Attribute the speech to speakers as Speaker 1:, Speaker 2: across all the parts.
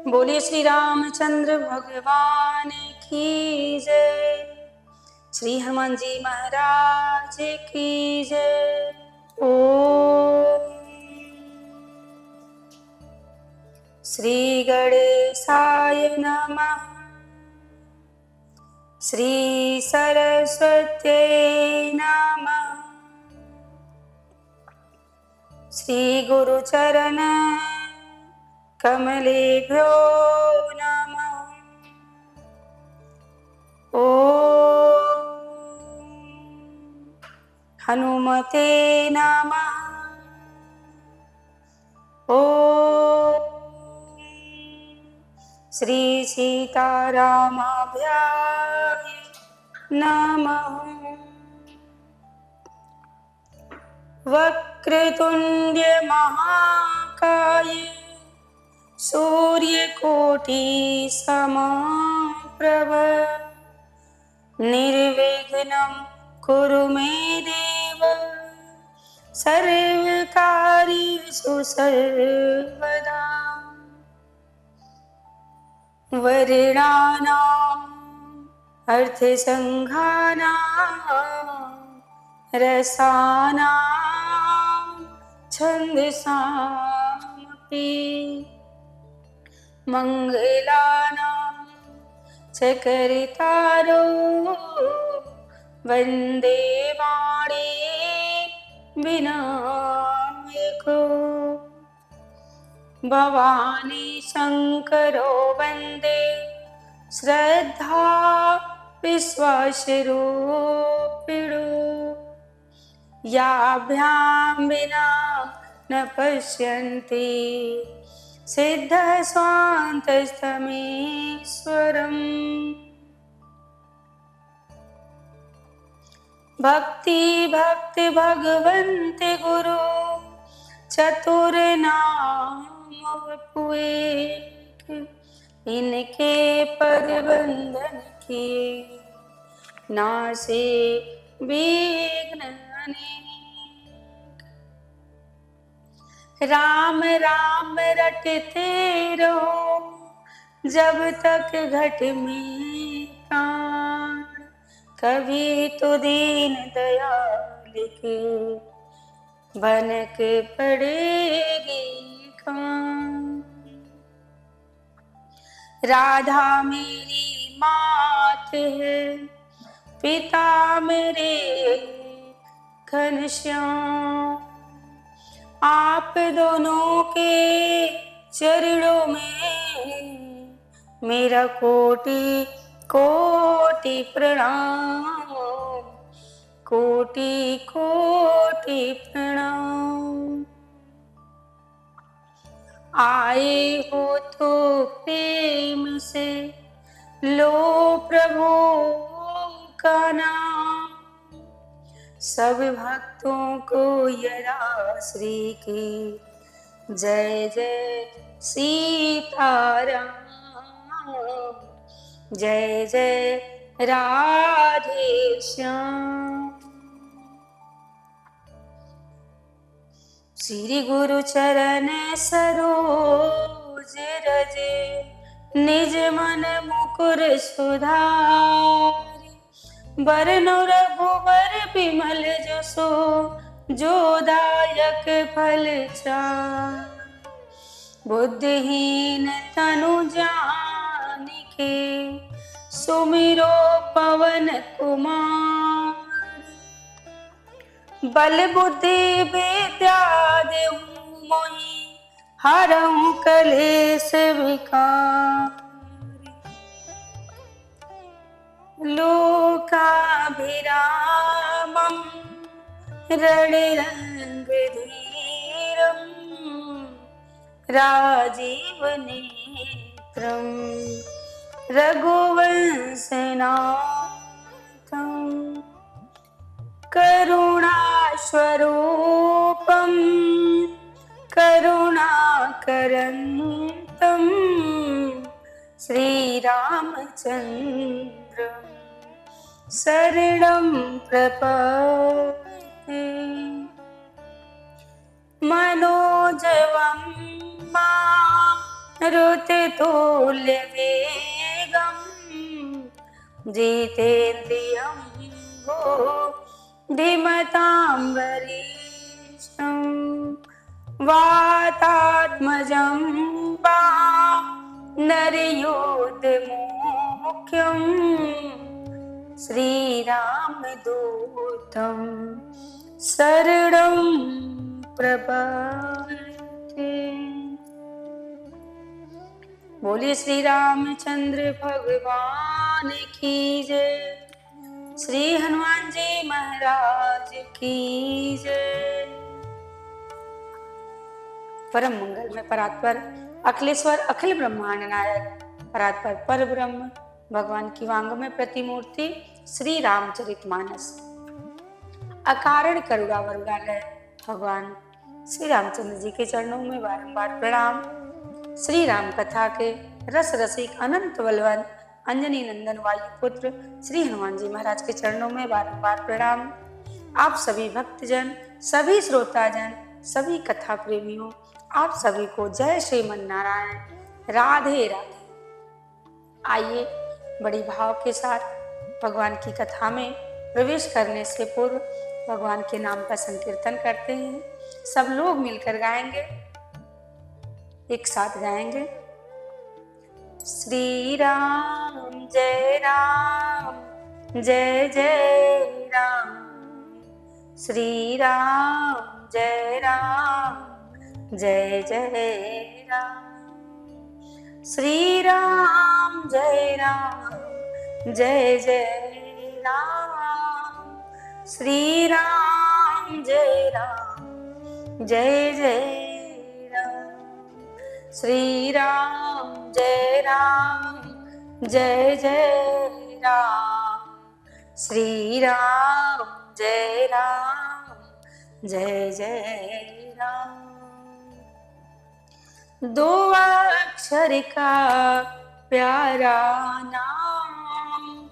Speaker 1: बोलिए श्री रामचंद्र भगवान की जय। श्री हनुमान जी महाराज की जय। ओम श्री गणेशाय नमः। श्री सरस्वत्यै नमः। श्री गुरुचरण कमलेभ्यो नमः। ओम हनुमते नमः। ओम श्री सीतारामाभ्याय नमः। वक्रतुंड महाकाय सूर्यकोटि समप्रभ निर्विघ्नं कुरु मे देव सर्वकार्येषु सर्वदा। वर्णानाम् अर्थसंघानां रसानां छन्दसामपि मंगलानां चकरितारो वन्दे वाणी विनायको। भवानी शंकरो वन्दे श्रद्धा विश्वासरूपिणो। याभ्यां विना न पश्यन्ति सिद्धस्वान्तस्तमीश्वरम्। भक्ति भक्ति भगवन्ते गुरु चतुर्नाम वपुए। इनके परबंधन किए नासे विघ्न अनेक। राम राम रटते रहो जब तक घट में प्राण। कभी तो दीन दयाल के भनक पड़ेगी कान। राधा मेरी मात है पिता मेरे घनश्याम। आप दोनों के चरणों में मेरा कोटि कोटि प्रणाम। कोटि कोटि प्रणाम। आए हो तो प्रेम से लो प्रभु का नाम। सब भक्तों को यरा श्री की जय जय सीताराम। जय जय राधे श्याम। श्री गुरु चरण सरोज रजे निज मन मुकुर सुधारि। बरनु रघुबर बिमल जसो जो दायक फल चारि। बुद्धिहीन तनु जानिके सुमिरो पवन कुमार। बल बुद्धि विद्या देहु मोहि हरहु कलेश विकार। लोकाभिरामं रणरङ्गधीरं राजीव नेत्रं रघुवंशनाथं। करुणास्वरूपं करुणाकरन्तं श्रीरामचन्द्रं शरणं प्रपद्ये। मनोजवं मां ऋतुतुल्य वेगं जितेन्द्रियं बुद्धिमतां वरिष्ठं वातात्मजं वानरयोधमुख्यं श्रीरामदूतं शरणं प्रपद्ये। बोलिए श्री रामचंद्र भगवान की जय। श्री हनुमान जी महाराज की जय। परम मंगल में परात्पर अखिलेश्वर अखिल ब्रह्मांड नायक परात्पर पर ब्रह्म भगवान की वांग में प्रतिमूर्ति श्री रामचरितमानस अकारण करुणा वरुणालय भगवान श्री रामचंद्र जी के चरणों में बारंबार प्रणाम। श्री राम कथा के रस रसिक अनंत बलवान अंजनी नंदन वायुपुत्र श्री हनुमान जी महाराज के चरणों में बारंबार प्रणाम। आप सभी भक्तजन, सभी श्रोताजन, सभी कथा प्रेमियों, आप सभी को जय श्रीमन नारायण, राधे राधे। आइए बड़ी भाव के साथ भगवान की कथा में प्रवेश करने से पूर्व भगवान के नाम का संकीर्तन करते हैं। सब लोग मिलकर गाएंगे, एक साथ गाएंगे। श्री राम जय जय राम, श्री राम जय जय राम, श्री राम जय जय राम, श्री राम जय जय राम, श्री राम जय जय राम, श्री राम जय जय राम। दो अक्षर का प्यारा नाम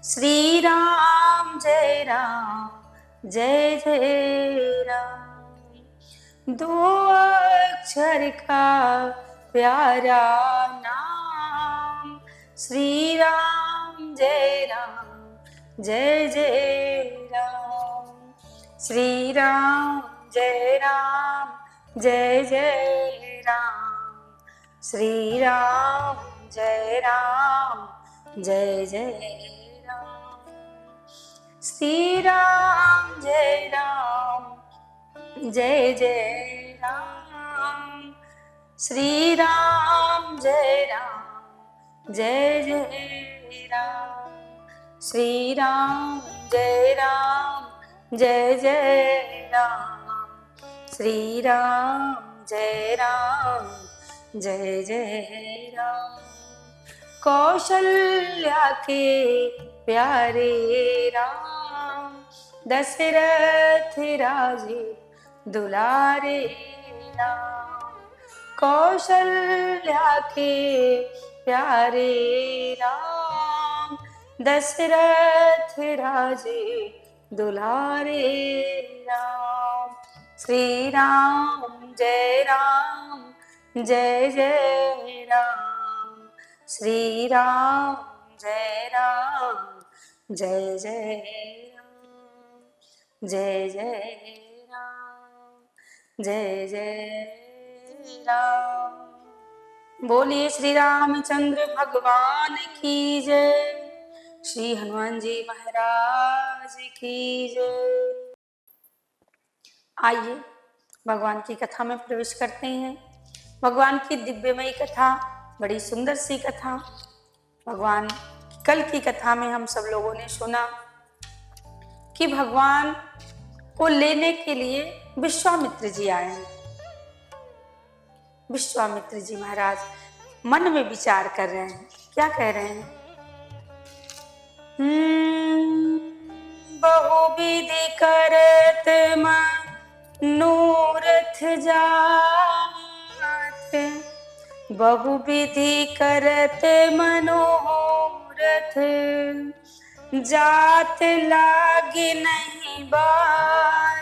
Speaker 1: श्री राम जय जय राम। दो अक्षर का प्यारा नाम श्री राम जय जय राम, श्री राम जय जय राम, श्री राम जय जय राम, श्री राम जय जय राम, श्री राम जय जय राम, श्री राम जय जय राम, श्री राम जय जय राम। कौशल्या के प्यारे राम, दशरथ राजे दुलारे राम। कौशल्या के प्यारे राम, दशरथ राजे दुलारे राम। श्री राम जय जय राम, श्री राम जय जय राम, जय राम, जय राम। बोलिए श्री रामचंद्र भगवान की जय, श्री हनुमान जी महाराज की जय। आइए भगवान की कथा में प्रवेश करते हैं। भगवान की दिव्यमयी कथा, बड़ी सुंदर सी कथा। भगवान कल की कथा में हम सब लोगों ने सुना कि भगवान को लेने के लिए विश्वामित्र जी आए हैं। विश्वामित्र जी महाराज मन में विचार कर रहे हैं, क्या कह रहे हैं? बहुविधि करत मनोरथ जात, बहुविधि करत मनोरथ जात, लागे नहीं बार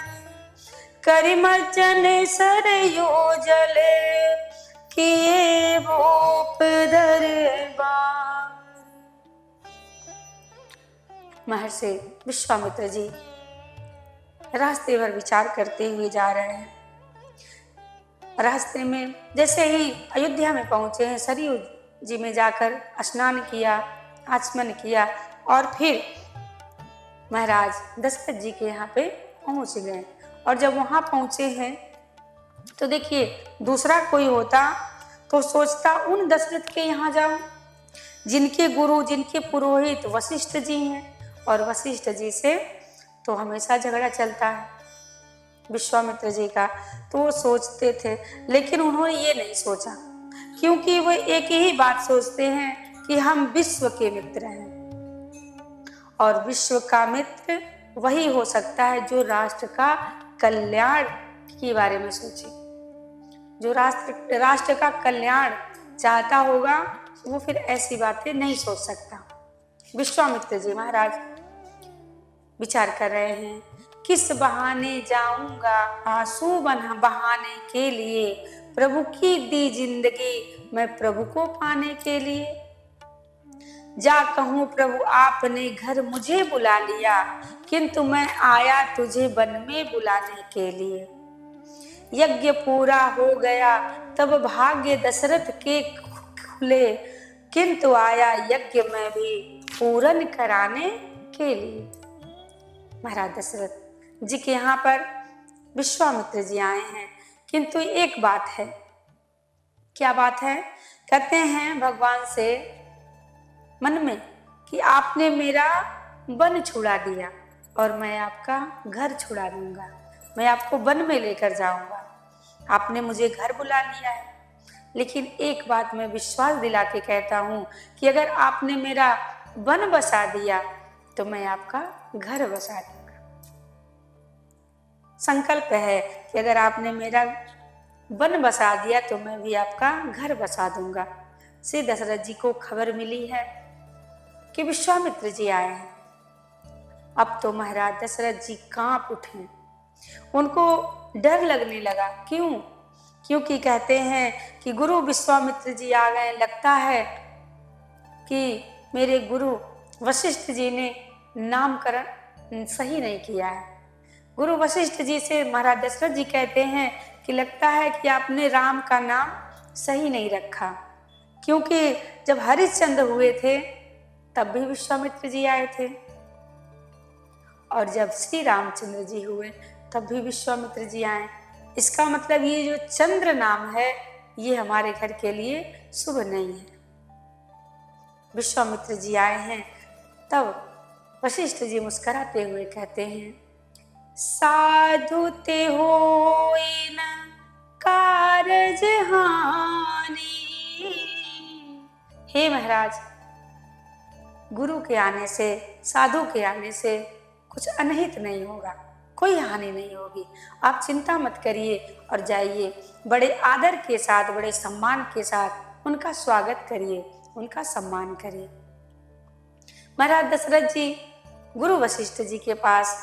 Speaker 1: करिमचन सरयो जले किए भूप दरबार। महर्षि विश्वामित्र जी रास्ते भर विचार करते हुए जा रहे हैं। रास्ते में जैसे ही अयोध्या में पहुंचे हैं, सरयू जी में जाकर स्नान किया, आचमन किया और फिर महाराज दशरथ जी के यहाँ पे पहुंच गए। और जब वहां पहुंचे हैं तो देखिए, दूसरा कोई होता तो सोचता उन दशरथ के यहाँ जाऊं जिनके गुरु, जिनके पुरोहित वशिष्ठ जी हैं, और वशिष्ठ जी से तो हमेशा झगड़ा चलता है विश्वामित्र जी का, तो वो सोचते थे। लेकिन उन्होंने ये नहीं सोचा, क्योंकि वो एक ही बात सोचते हैं कि हम विश्व के मित्र हैं, और विश्व का मित्र वही हो सकता है जो राष्ट्र का कल्याण के बारे में सोचे। जो राष्ट्र का कल्याण चाहता होगा वो फिर ऐसी बातें नहीं सोच सकता। विश्वामित्र जी महाराज विचार कर रहे हैं, किस बहाने जाऊंगा आंसू बहाने के लिए, प्रभु की दी जिंदगी मैं प्रभु को पाने के लिए। जा कहूँ प्रभु आपने घर मुझे बुला लिया, किंतु मैं आया तुझे वन में बुलाने के लिए। यज्ञ पूरा हो गया तब भाग्य दशरथ के खुले, किंतु आया यज्ञ में भी पूर्ण कराने के लिए। महाराज दशरथ जी के यहाँ पर विश्वामित्र जी आए हैं, किंतु एक बात है। क्या बात है? कहते हैं भगवान से मन में कि आपने मेरा वन छुड़ा दिया और मैं आपका घर छुड़ा दूंगा, मैं आपको वन में लेकर जाऊंगा। आपने मुझे घर बुला लिया है, लेकिन एक बात मैं विश्वास दिला के कहता हूँ कि अगर आपने मेरा वन बसा दिया तो मैं आपका घर बसा दूंगा। संकल्प है कि अगर आपने मेरा वन बसा दिया तो मैं भी आपका घर बसा दूंगा। श्री दशरथ जी को खबर मिली है कि विश्वामित्र जी आए हैं। अब तो महाराज दशरथ जी कांप उठे, उनको डर लगने लगा। क्यों? क्योंकि कहते हैं कि गुरु विश्वामित्र जी आ गए। लगता है कि मेरे गुरु वशिष्ठ जी ने नामकरण सही नहीं किया है। गुरु वशिष्ठ जी से महाराज दशरथ जी कहते हैं कि लगता है कि आपने राम का नाम सही नहीं रखा, क्योंकि जब हरिश्चंद्र हुए थे तब भी विश्वामित्र जी आए थे, और जब श्री रामचंद्र जी हुए तब भी विश्वामित्र जी आए। इसका मतलब ये जो चंद्र नाम है ये हमारे घर के लिए शुभ नहीं है। विश्वामित्र जी आए हैं, तब वशिष्ठ जी मुस्कुराते हुए कहते हैं, साधु ते होई न कारज हानि। हे महाराज, गुरु के आने से, साधु के आने से कुछ अनहित नहीं होगा, कोई हानि नहीं होगी। आप चिंता मत करिए और जाइए, बड़े आदर के साथ, बड़े सम्मान के साथ उनका स्वागत करिए, उनका सम्मान करिए। महाराज दशरथ जी गुरु वशिष्ठ जी के पास,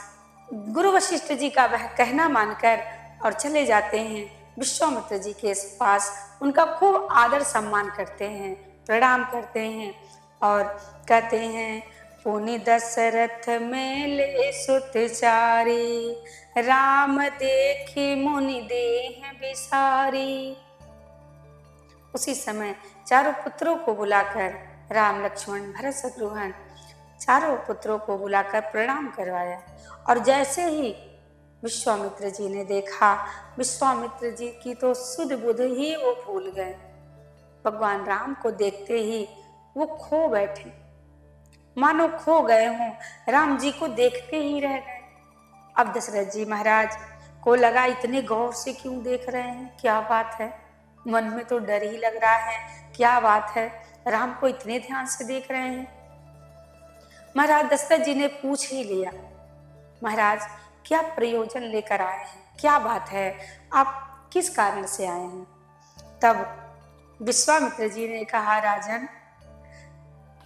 Speaker 1: गुरु वशिष्ठ जी का वह कहना मानकर और चले जाते हैं विश्वामित्र जी के पास। उनका खूब आदर सम्मान करते हैं, प्रणाम करते हैं और कहते हैं, पुनि दशरथ मेले सुत चारी, राम देखी मुनि देह बिसारी। उसी समय चारों पुत्रों को बुलाकर राम, लक्ष्मण, भरत, शत्रुघ्न चारों पुत्रों को बुलाकर प्रणाम करवाया। और जैसे ही विश्वामित्र जी ने देखा, विश्वामित्र जी की तो सुध बुध ही वो भूल गए। भगवान राम को देखते ही वो खो बैठे, मानो खो गए हों, राम जी को देखते ही रह गए। अब दशरथ जी महाराज को लगा, इतने गौर से क्यों देख रहे हैं, क्या बात है? मन में तो डर ही लग रहा है, क्या बात है, राम को इतने ध्यान से देख रहे हैं। महाराज दशरथ जी ने पूछ ही लिया, महाराज क्या प्रयोजन लेकर आए हैं, क्या बात है, आप किस कारण से आए हैं? तब विश्वामित्र जी ने कहा, राजन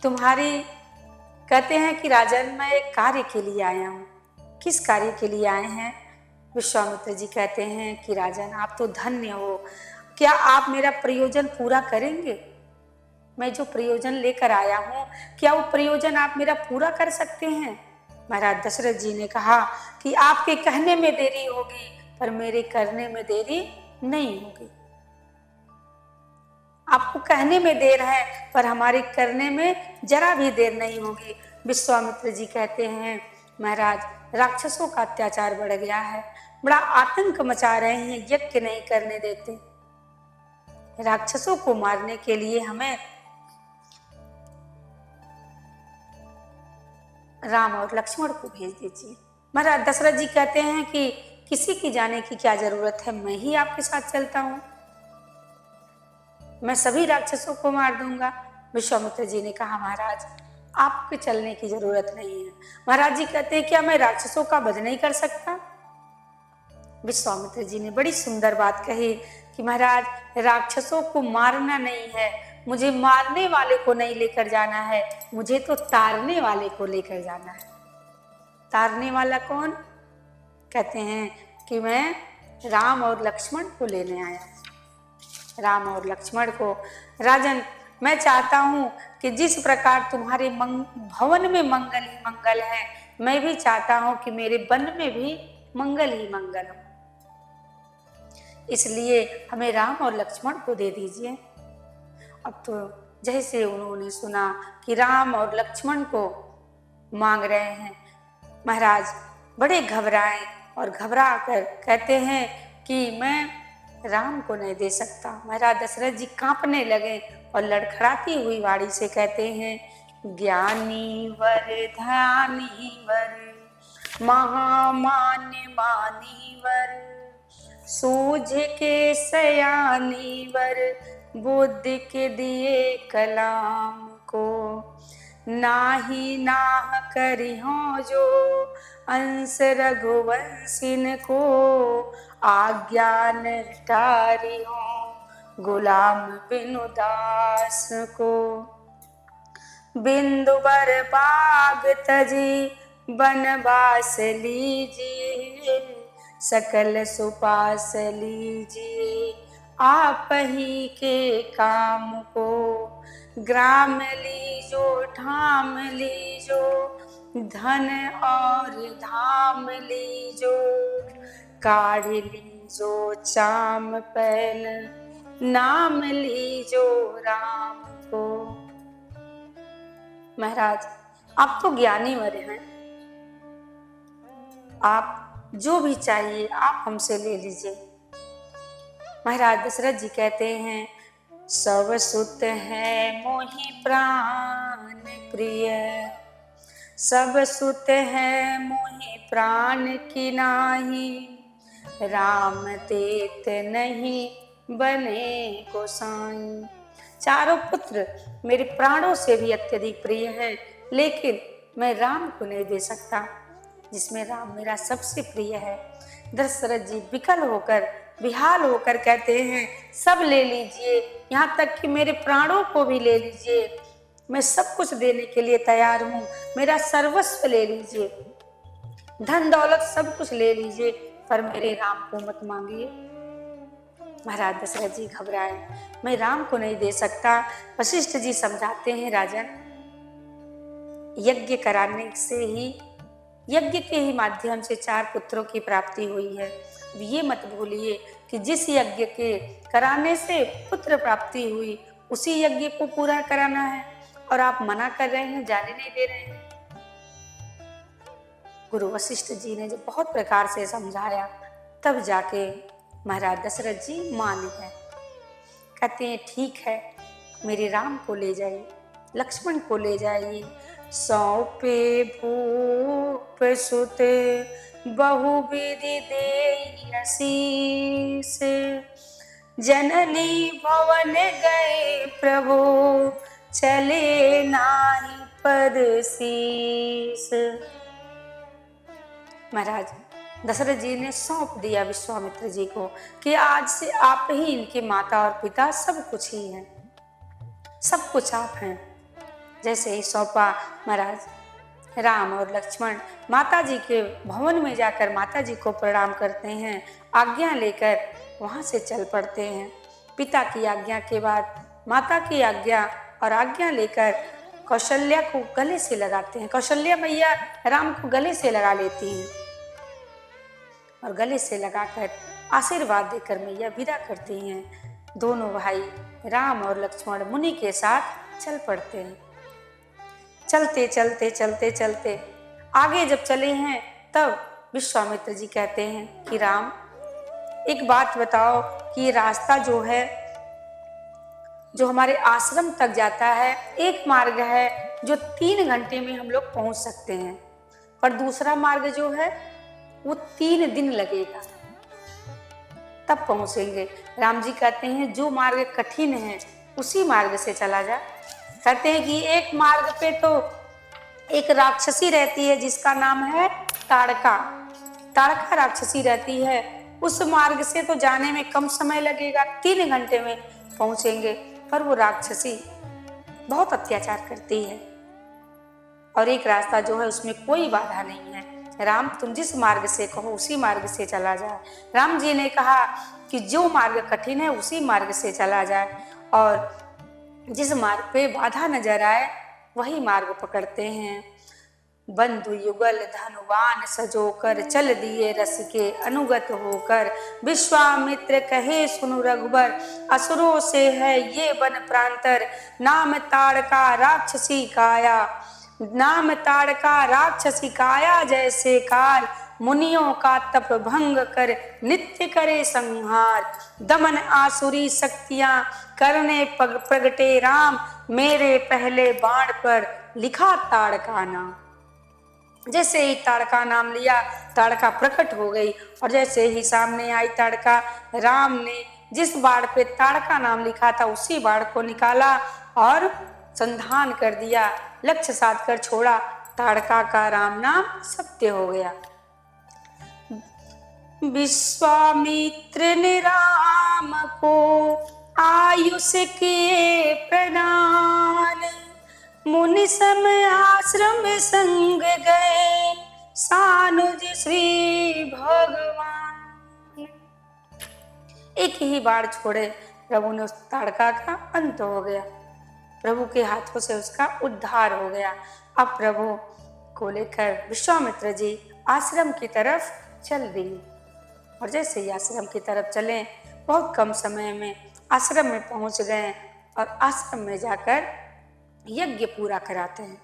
Speaker 1: तुम्हारी, कहते हैं कि राजन मैं एक कार्य के लिए आया हूँ। किस कार्य के लिए आए हैं? विश्वामित्र जी कहते हैं कि राजन आप तो धन्य हो क्या आप मेरा प्रयोजन पूरा करेंगे? मैं जो प्रयोजन लेकर आया हूँ, क्या वो प्रयोजन आप मेरा पूरा कर सकते हैं? महाराज दशरथ जी ने कहा कि आपके कहने में देरी होगी, पर मेरे करने में देरी नहीं होगी। आपको कहने में देर है, पर हमारे करने में जरा भी देर नहीं होगी। विश्वामित्र जी कहते हैं, महाराज राक्षसों का अत्याचार बढ़ गया है, बड़ा आतंक मचा रहे हैं, यज्ञ नहीं करने देते। राक्षसों को मारने के लिए हमें राम और लक्ष्मण को भेज दीजिए। महाराज दशरथ जी कहते हैं कि किसी की जाने की क्या जरूरत है, मैं ही आपके साथ चलता हूं, मैं सभी राक्षसों को मार दूंगा। विश्वामित्र जी ने कहा, महाराज आपके चलने की जरूरत नहीं है। महाराज जी कहते हैं, क्या मैं राक्षसों का वध नहीं कर सकता? विश्वामित्र जी ने बड़ी सुंदर बात कही कि महाराज राक्षसों को मारना नहीं है, मुझे मारने वाले को नहीं लेकर जाना है, मुझे तो तारने वाले को लेकर जाना है। तारने वाला कौन? कहते हैं कि मैं राम और लक्ष्मण को लेने आया। राम और लक्ष्मण को, राजन मैं चाहता हूं कि जिस प्रकार तुम्हारे भवन में मंगल ही मंगल है, मैं भी चाहता हूं कि मेरे वन में भी मंगल ही मंगल हो, इसलिए हमें राम और लक्ष्मण को दे दीजिए। अब तो जैसे उन्होंने सुना कि राम और लक्ष्मण को मांग रहे हैं, महाराज बड़े घबराए और घबरा कर कहते हैं कि मैं राम को नहीं दे सकता। महाराज दशरथ जी कांपने लगे और लड़खड़ाती हुई वाणी से कहते हैं, ज्ञानी वर ध्यानी वर महामान्य मानी वर, सूझ के सयानी वर, बुद्धि के दिए कलाम को, नाही नाह करिहो जो अंश रघुवंशिन को, आज्ञान टारिहो गुलाम बिनु दास को, बिंदु बर बाग तजी बनवास लीजिए, सकल सुपास लीजिए आप ही के काम को, ग्राम लीजो ठाम लीजो, धन और धाम लीजो, काढ़ लीजो चाम पैल, नाम लीजो राम को। महाराज आप तो ज्ञानी वर हैं, आप जो भी चाहिए आप हमसे ले लीजिए। महाराज दशरथ जी कहते हैं, सब सुत है मोहि प्राण प्रिय, सब सुत है मोहि प्राण की नाही, राम तेत नहीं बने गोसाई। चारों पुत्र मेरे प्राणों से भी अत्यधिक प्रिय हैं, लेकिन मैं राम को नहीं दे सकता, जिसमें राम मेरा सबसे प्रिय है। दशरथ जी विकल होकर विहाल होकर कहते हैं, सब ले लीजिए, यहाँ तक कि मेरे प्राणों को भी ले लीजिए, मैं सब कुछ देने के लिए तैयार हूँ, मेरा सर्वस्व ले लीजिए, धन दौलत सब कुछ ले लीजिए, पर मेरे राम को मत मांगिए। महाराज दशरथ जी घबराए, मैं राम को नहीं दे सकता। वशिष्ठ जी समझाते हैं, राजन यज्ञ कराने से ही, यज्ञ के ही माध्यम से 4 पुत्रों की प्राप्ति हुई है। ये मत भूलिए कि जिस यज्ञ के कराने से पुत्र प्राप्ति हुई, उसी यज्ञ को पूरा कराना है, और आप मना कर रहे हैं, जाने नहीं दे रहे हैं। गुरु वशिष्ठ जी ने जब बहुत प्रकार से समझाया, तब जाके महाराज दशरथ जी मान गए। कहते हैं, ठीक है, मेरे राम को ले जाइए, लक्ष्मण को ले जाइए। सौंपे भूप सुत बहुविधि देई आशीष, जननी भवन गए प्रभु चले नाही पद शीस। महाराज दशरथ जी ने सौंप दिया विश्वामित्र जी को कि आज से आप ही इनके माता और पिता सब कुछ ही हैं, सब कुछ आप हैं। जैसे ही सौंपा, महाराज राम और लक्ष्मण माता जी के भवन में जाकर माता जी को प्रणाम करते हैं, आज्ञा लेकर वहां से चल पड़ते हैं। पिता की आज्ञा के बाद माता की आज्ञा और आज्ञा लेकर कौशल्या को गले से लगाते हैं। कौशल्या मैया राम को गले से लगा लेती हैं और गले से लगाकर आशीर्वाद देकर मैया विदा करती हैं। दोनों भाई राम और लक्ष्मण मुनि के साथ चल पड़ते हैं। चलते चलते चलते चलते आगे जब चले हैं तब विश्वामित्र जी कहते हैं कि राम, एक बात बताओ कि रास्ता जो है, जो हमारे आश्रम तक जाता है, एक मार्ग है जो 3 घंटे में हम लोग पहुंच सकते हैं, पर दूसरा मार्ग जो है वो 3 दिन लगेगा, तब पहुंचेंगे। राम जी कहते हैं जो मार्ग कठिन है उसी मार्ग से चला जा। कहते हैं कि एक मार्ग पे तो एक राक्षसी रहती है जिसका नाम है ताड़का। ताड़का राक्षसी रहती है, उस मार्ग से तो जाने में कम समय लगेगा, 3 घंटे में पहुंचेंगे, पर वो राक्षसी बहुत अत्याचार करती है और एक रास्ता जो है उसमें कोई बाधा नहीं है। राम, तुम जिस मार्ग से कहो उसी मार्ग से चला जाए। राम जी ने कहा कि जो मार्ग कठिन है उसी मार्ग से चला जाए और जिस मार्ग पे बाधा नजर आए वही मार्ग पकड़ते हैं। बंधु युगल धनुवान सजोकर चल दिए रस के अनुगत होकर, विश्वामित्र कहे सुनु रघुबर, असुरों से है ये वन प्रांतर, नाम ताड़का राक्षसी काया, नाम ताड़का राक्षसी काया जैसे काल, मुनियों का तप भंग कर नित्य करे संहार, दमन आसुरी शक्तियां करने प्रगटे राम, मेरे पहले बाण पर लिखा ताड़का नाम। जैसे ही ताड़का नाम लिया, ताड़का प्रकट हो गई और जैसे ही सामने आई ताड़का, राम ने जिस बाण पे ताड़का नाम लिखा था उसी बाण को निकाला और संधान कर दिया, लक्ष्य साध कर छोड़ा। ताड़का का राम नाम सत्य हो गया। विश्वामित्र ने राम को आयुष के प्रदान, मुनि सम आश्रम संग गए, सानुज श्री भगवान। एक ही बार छोड़े प्रभु ने उस ताड़का का अंत हो गया, प्रभु के हाथों से उसका उद्धार हो गया। अब प्रभु को लेकर विश्वामित्र जी आश्रम की तरफ चल दिए और जैसे ही आश्रम की तरफ चले, बहुत कम समय में आश्रम में पहुंच गए और आश्रम में जाकर यज्ञ पूरा कराते हैं।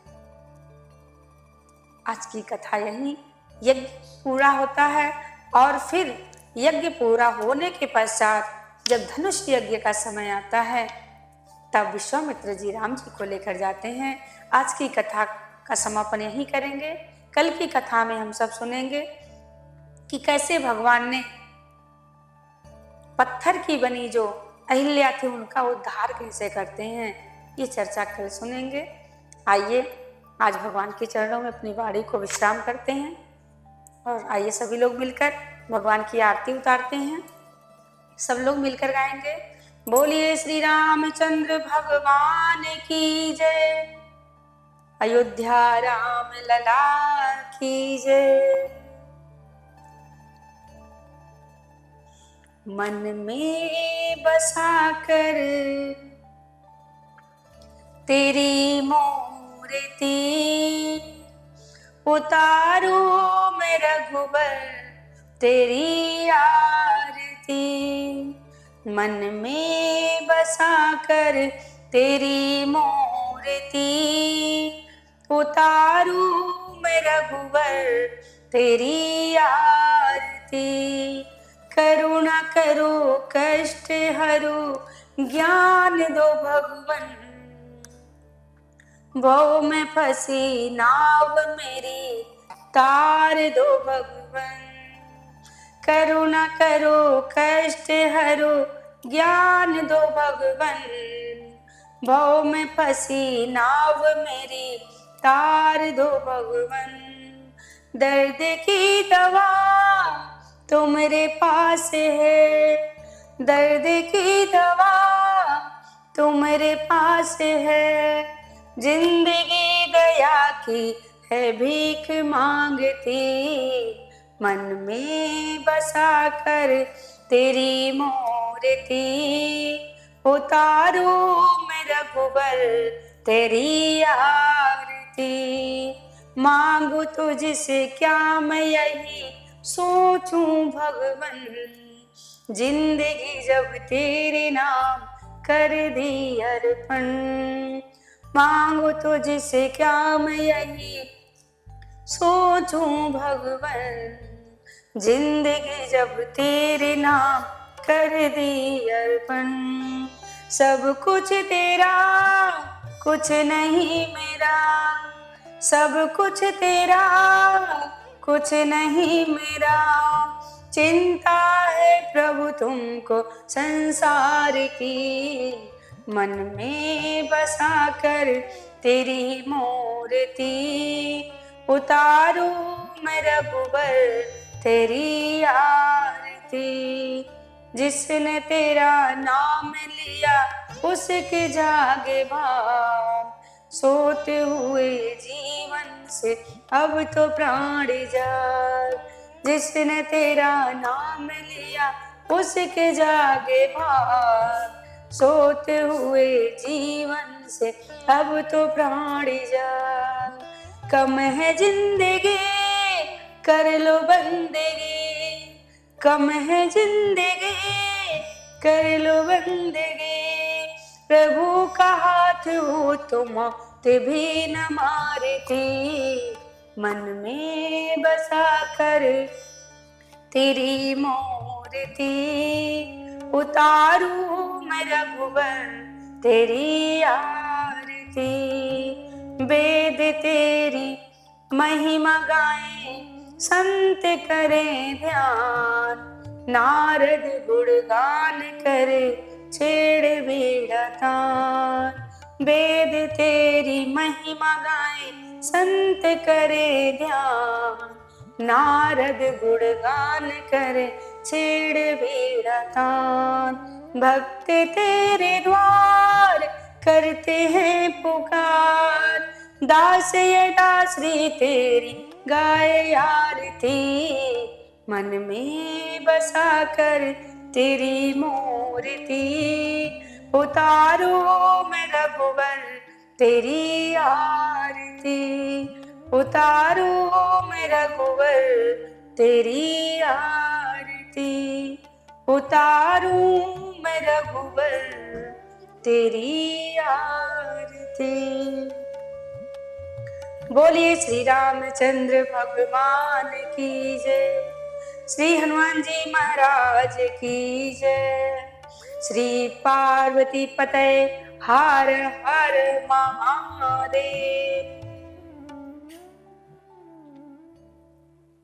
Speaker 1: आज की कथा यही, यज्ञ पूरा होता है और फिर यज्ञ पूरा होने के पश्चात जब धनुष यज्ञ का समय आता है तब विश्वामित्र जी राम जी को लेकर जाते हैं। आज की कथा का समापन यही करेंगे। कल की कथा में हम सब सुनेंगे कि कैसे भगवान ने पत्थर की बनी जो अहिल्या थी उनका उद्धार कैसे करते हैं, ये चर्चा कल सुनेंगे। आइए आज भगवान के चरणों में अपनी वाणी को विश्राम करते हैं और आइए सभी लोग मिलकर भगवान की आरती उतारते हैं। सब लोग मिलकर गाएंगे, बोलिए श्री रामचंद्र भगवान की जय, अयोध्या राम लला की जय। मन में बसा कर तेरी मूर्ति, उतारो मैं रघुबर तेरी आरती। मन में बसा कर तेरी मूर्ति, उतारू मैं रघुबर तेरी आरती। करुणा करो कष्ट हरो, ज्ञान दो भगवन, भव में फंसी नाव मेरी, तार दो भगवन। करुणा करो कष्ट हरो, ज्ञान दो भगवन, भव में फंसी नाव मेरी, तार दो भगवन। दर्द की दवा तो मेरे पास है, दर्द की दवा तो मेरे पास है, जिंदगी दया की है भीख मांगती। मन में बसा कर तेरी मूर्ति, मूर्ति, उतारो मैं रघुबर तेरी आरती। मांगू तुझसे क्या मैं यही सोचूं भगवन, जिंदगी जब तेरे नाम कर दी अर्पण। मांगू तुझसे क्या मैं यही सोचूं भगवन, जिंदगी जब तेरे नाम कर दी अर्पण। सब कुछ तेरा कुछ नहीं मेरा, सब कुछ तेरा कुछ नहीं मेरा। चिंता है प्रभु तुमको संसार की, मन में बसा कर तेरी मूर्ति। उतारूं मैं रघुबर तेरी आरती। जिसने तेरा नाम लिया उसके जागे भाव, सोते हुए जीवन से अब तो प्राण जाए। जिसने तेरा नाम लिया उसके जागे भाव, सोते हुए जीवन से अब तो प्राण जाए। कम है जिंदगी कर लो बंदगी, कम है जिंदगी कर लो बंदगी। प्रभु का हाथ हो तो मौत भी न मारती, मन में बसा कर तेरी मूर्ति। उतारूं मैं रघुबर तेरी आरती। वेद तेरी महिमा गाएं संत करें ध्यान, नारद गुणगान करे छेड़ बेड़ा तान। वेद तेरी महिमा गाएं संत करे ध्यान, नारद गुणगान करे छेड़ बेड़ा तान। भक्त तेरे द्वार करते हैं पुकार, दास ये दासरी तेरी गाए आरती। मन में बसा कर तेरी मूर्ति, उतारो मैं रघुबर तेरी आरती। उतारो मैं रघुबर तेरी आरती। उतारू मैं रघुबर तेरी आरती। बोलिए श्री रामचंद्र भगवान की जय, श्री हनुमान जी महाराज की जय। श्री पार्वती पते हर हर महादेव।